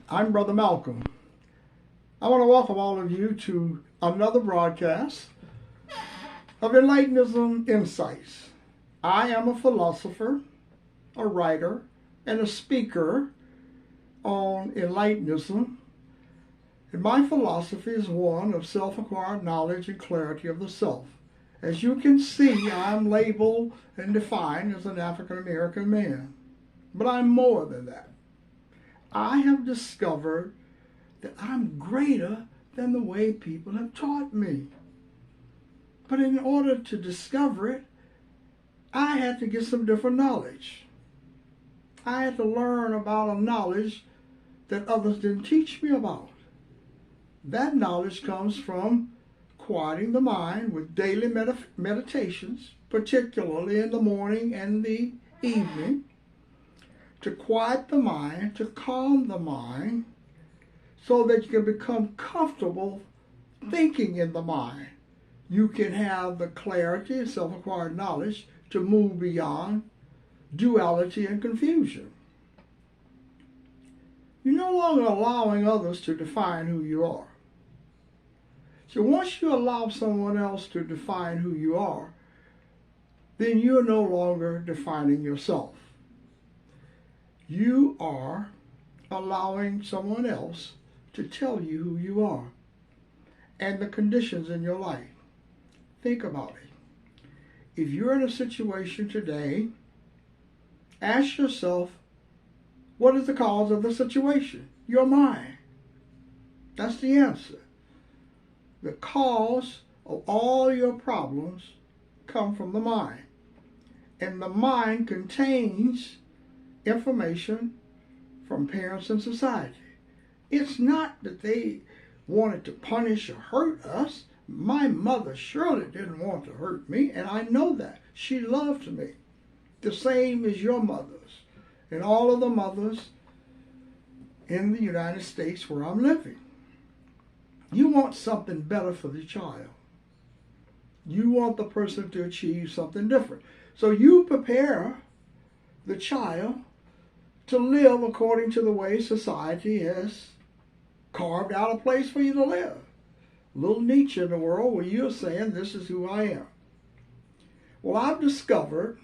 I'm Brother Malcolm. I want to welcome all of you to another broadcast of Enlightenism Insights. I am a philosopher, a writer, and a speaker on Enlightenism. And my philosophy is one of self-acquired knowledge and clarity of the self. As you can see, I'm labeled and defined as an African American man. But I'm more than that. I have discovered that I'm greater than the way people have taught me. But in order to discover it, I had to get some different knowledge. I had to learn about a knowledge that others didn't teach me about. That knowledge comes from quieting the mind with daily meditations, particularly in the morning and the evening, to quiet the mind, to calm the mind, so that you can become comfortable thinking in the mind. You can have the clarity and self-acquired knowledge to move beyond duality and confusion. You're no longer allowing others to define who you are. So once you allow someone else to define who you are, then you're no longer defining yourself. You are allowing someone else to tell you who you are and the conditions in your life. Think about it. If you're in a situation today, ask yourself, what is the cause of the situation? Your mind. That's the answer. The cause of all your problems come from the mind. And the mind contains information from parents and society. It's not that they wanted to punish or hurt us. My mother surely didn't want to hurt me, and I know that. She loved me. The same as your mothers and all of the mothers in the United States where I'm living. You want something better for the child. You want the person to achieve something different. So you prepare the child to live according to the way society has carved out a place for you to live. A little niche in the world where you're saying, this is who I am. Well, I've discovered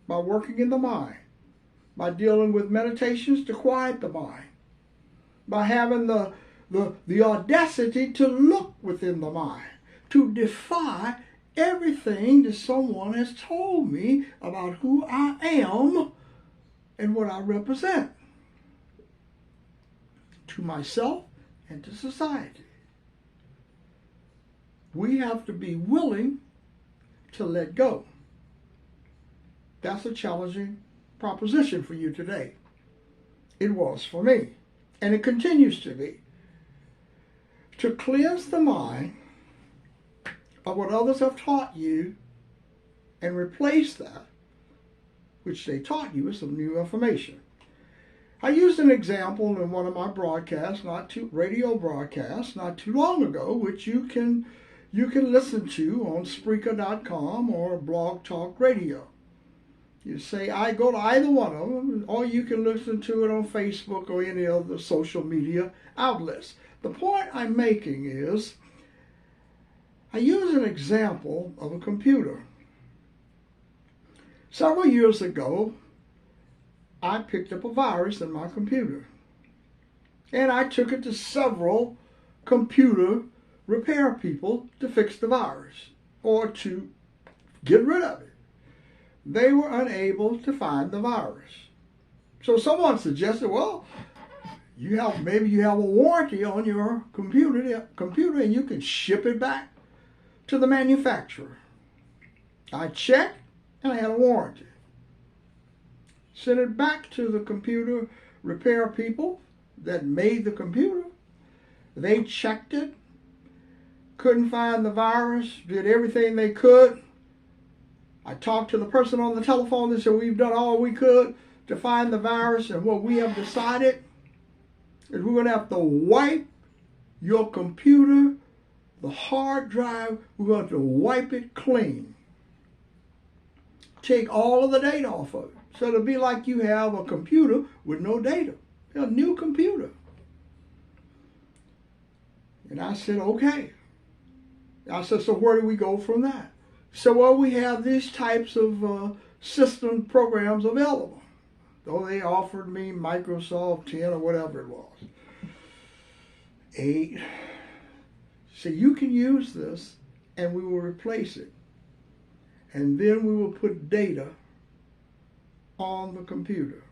by working in the mind, by dealing with meditations to quiet the mind, by having the audacity to look within the mind, to defy everything that someone has told me about who I am and what I represent to myself and to society. We have to be willing to let go. That's a challenging proposition for you today. It was for me, and it continues to be. To cleanse the mind of what others have taught you and replace that which they taught you with some new information. I used an example in one of my broadcasts, radio broadcasts, not too long ago, which you can listen to on Spreaker.com or Blog Talk Radio. You say, I go to either one of them, or you can listen to it on Facebook or any other social media outlets. The point I'm making is, I use an example of a computer. Several years ago, I picked up a virus in my computer. And I took it to several computer repair people to fix the virus or to get rid of it. They were unable to find the virus. So someone suggested, well, maybe you have a warranty on your computer and you can ship it back to the manufacturer. I checked and I had a warranty. Sent it back to the computer repair people that made the computer. They checked it, couldn't find the virus, did everything they could. I talked to the person on the telephone and said, we've done all we could to find the virus, and what we have decided is we're going to have to wipe your computer, the hard drive, we're going to wipe it clean. Take all of the data off of it. So it'll be like you have a computer with no data. A new computer. And I said, okay. I said, so where do we go from that? So, well, we have these types of system programs available. Though they offered me Microsoft 10 or whatever it was. 8. So you can use this and we will replace it. And then we will put data on the computer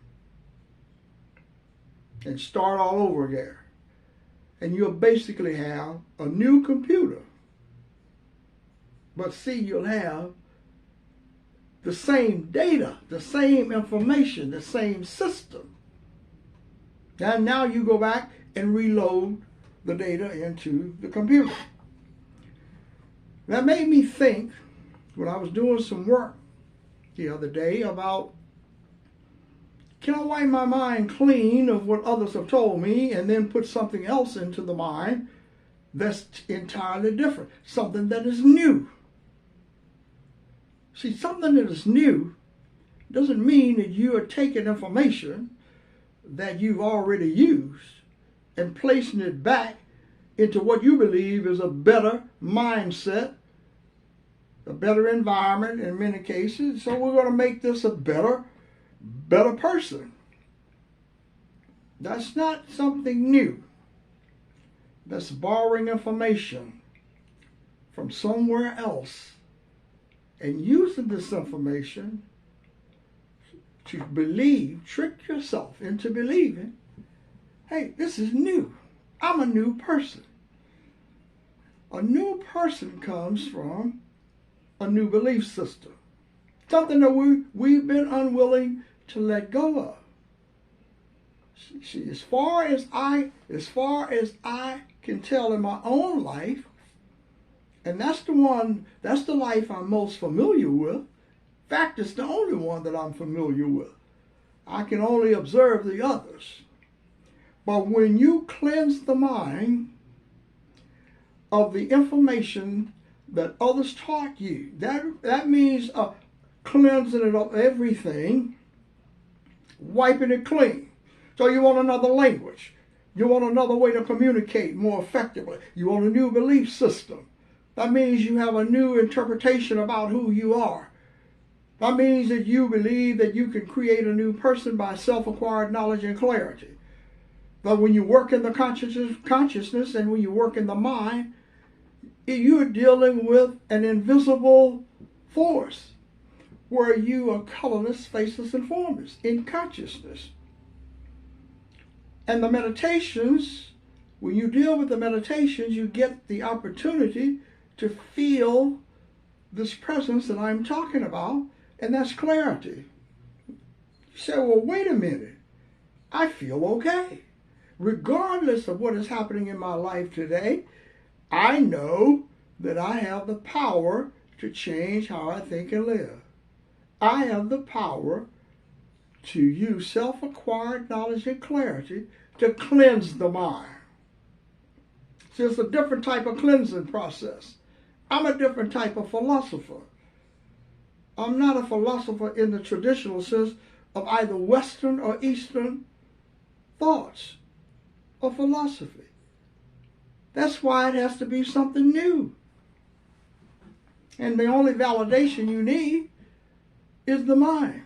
and start all over again. And you'll basically have a new computer. But see, you'll have the same data, the same information, the same system. And now you go back and reload the data into the computer. That made me think, when I was doing some work the other day, about, can I wipe my mind clean of what others have told me and then put something else into the mind that's entirely different, something that is new? See, something that is new doesn't mean that you are taking information that you've already used and placing it back into what you believe is a better mindset, a better environment in many cases. So we're going to make this a better person. That's not something new. That's borrowing information from somewhere else and using this information to trick yourself into believing, hey, this is new. I'm a new person. A new person comes from a new belief system. Something that we've been unwilling to let go of. See, as far as I can tell in my own life, and that's the life I'm most familiar with. In fact, it's the only one that I'm familiar with. I can only observe the others. But when you cleanse the mind of the information that others taught you, that means cleansing it of everything, wiping it clean. So you want another language. You want another way to communicate more effectively. You want a new belief system. That means you have a new interpretation about who you are. That means that you believe that you can create a new person by self-acquired knowledge and clarity. But when you work in the consciousness and when you work in the mind, you're dealing with an invisible force where you are colorless, faceless, and formless in consciousness. And the meditations, when you deal with the meditations, you get the opportunity to feel this presence that I'm talking about, and that's clarity. You say, well, wait a minute. I feel okay. Regardless of what is happening in my life today, I know that I have the power to change how I think and live. I have the power to use self-acquired knowledge and clarity to cleanse the mind. See, it's a different type of cleansing process. I'm a different type of philosopher. I'm not a philosopher in the traditional sense of either Western or Eastern thoughts or philosophy. That's why it has to be something new. And the only validation you need is the mind.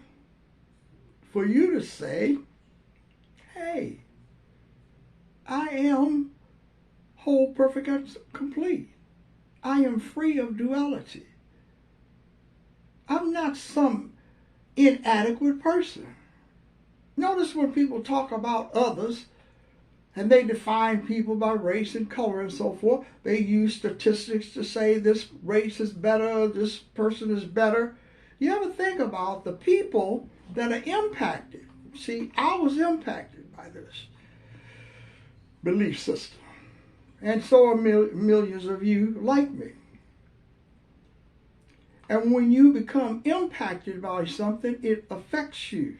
For you to say, hey, I am whole, perfect, and complete. I am free of duality. I'm not some inadequate person. Notice when people talk about others and they define people by race and color and so forth, they use statistics to say this race is better, this person is better. You ever think about the people that are impacted? See, I was impacted by this belief system. And so are millions of you like me. And when you become impacted by something, it affects you.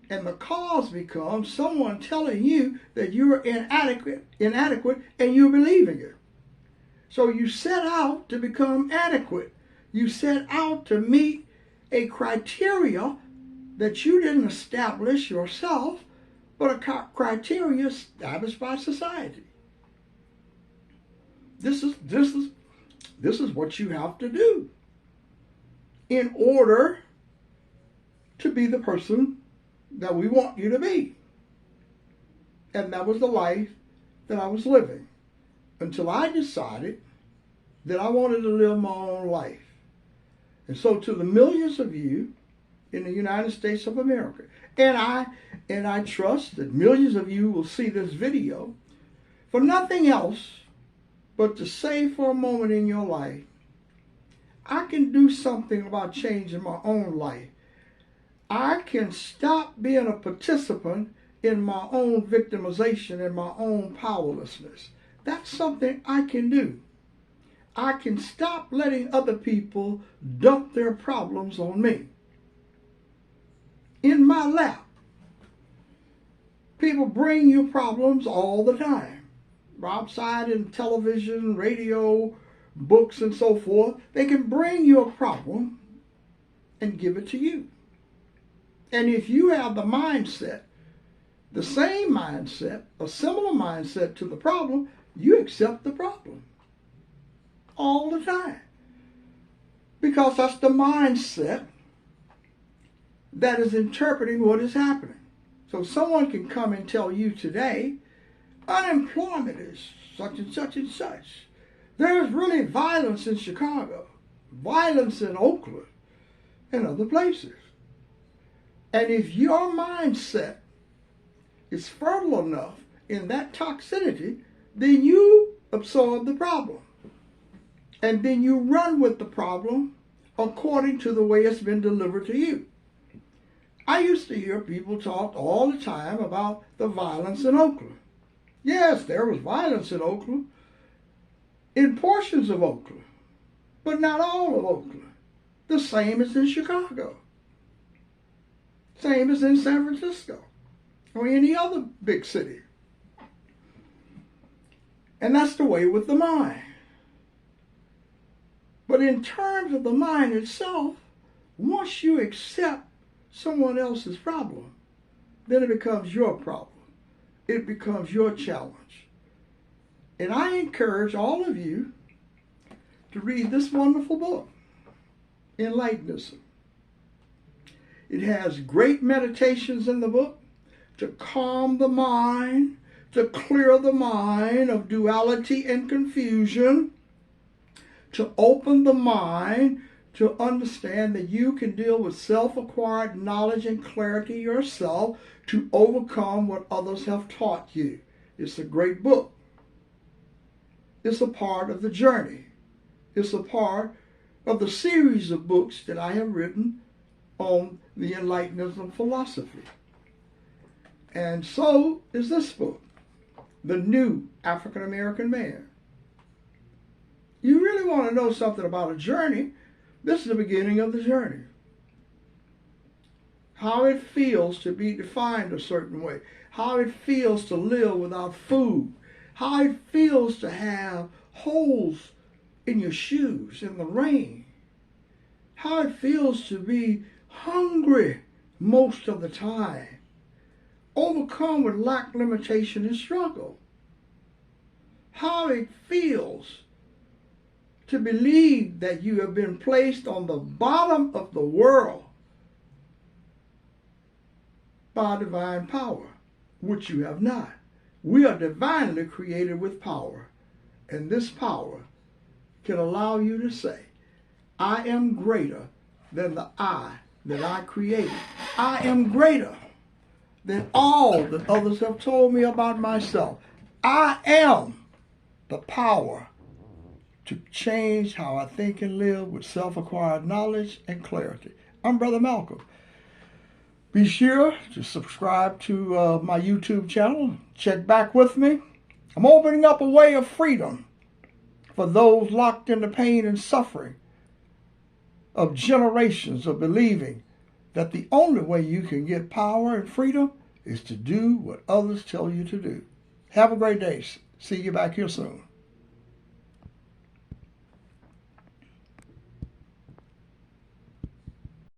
And the cause becomes someone telling you that you're inadequate, and you're believing it. So you set out to become adequate. You set out to meet a criteria that you didn't establish yourself, but a criteria established by society. This is what you have to do in order to be the person that we want you to be. And that was the life that I was living until I decided that I wanted to live my own life. And so to the millions of you in the United States of America, and I trust that millions of you will see this video for nothing else but to say for a moment in your life, I can do something about changing my own life. I can stop being a participant in my own victimization and my own powerlessness. That's something I can do. I can stop letting other people dump their problems on me. In my lap. People bring you problems all the time. Outside in television, radio, books, and so forth. They can bring you a problem and give it to you. And if you have the mindset, the same mindset, a similar mindset to the problem, you accept the problem all the time. Because that's the mindset that is interpreting what is happening. So someone can come and tell you today, unemployment is such and such and such. There's really violence in Chicago, violence in Oakland, and other places. And if your mindset is fertile enough in that toxicity, then you absorb the problem. And then you run with the problem according to the way it's been delivered to you. I used to hear people talk all the time about the violence in Oakland. Yes, there was violence in Oakland, in portions of Oakland, but not all of Oakland. The same as in Chicago. Same as in San Francisco or any other big city. And that's the way with the mind. But in terms of the mind itself, once you accept someone else's problem, then it becomes your problem. It becomes your challenge. And I encourage all of you to read this wonderful book, Enlightenism. It has great meditations in the book to calm the mind, to clear the mind of duality and confusion, to open the mind to understand that you can deal with self-acquired knowledge and clarity yourself to overcome what others have taught you. It's a great book. It's a part of the journey. It's a part of the series of books that I have written on the Enlightenism philosophy. And so is this book, The New African American Man. You really want to know something about a journey, this is the beginning of the journey. How it feels to be defined a certain way. How it feels to live without food. How it feels to have holes in your shoes in the rain. How it feels to be hungry most of the time. Overcome with lack, limitation, and struggle. How it feels to believe that you have been placed on the bottom of the world by divine power, which you have not. We are divinely created with power, and this power can allow you to say, I am greater than the I that I created. I am greater than all that others have told me about myself. I am the power to change how I think and live with self-acquired knowledge and clarity. I'm Brother Malcolm. Be sure to subscribe to my YouTube channel. Check back with me. I'm opening up a way of freedom for those locked in the pain and suffering of generations of believing that the only way you can get power and freedom is to do what others tell you to do. Have a great day. See you back here soon.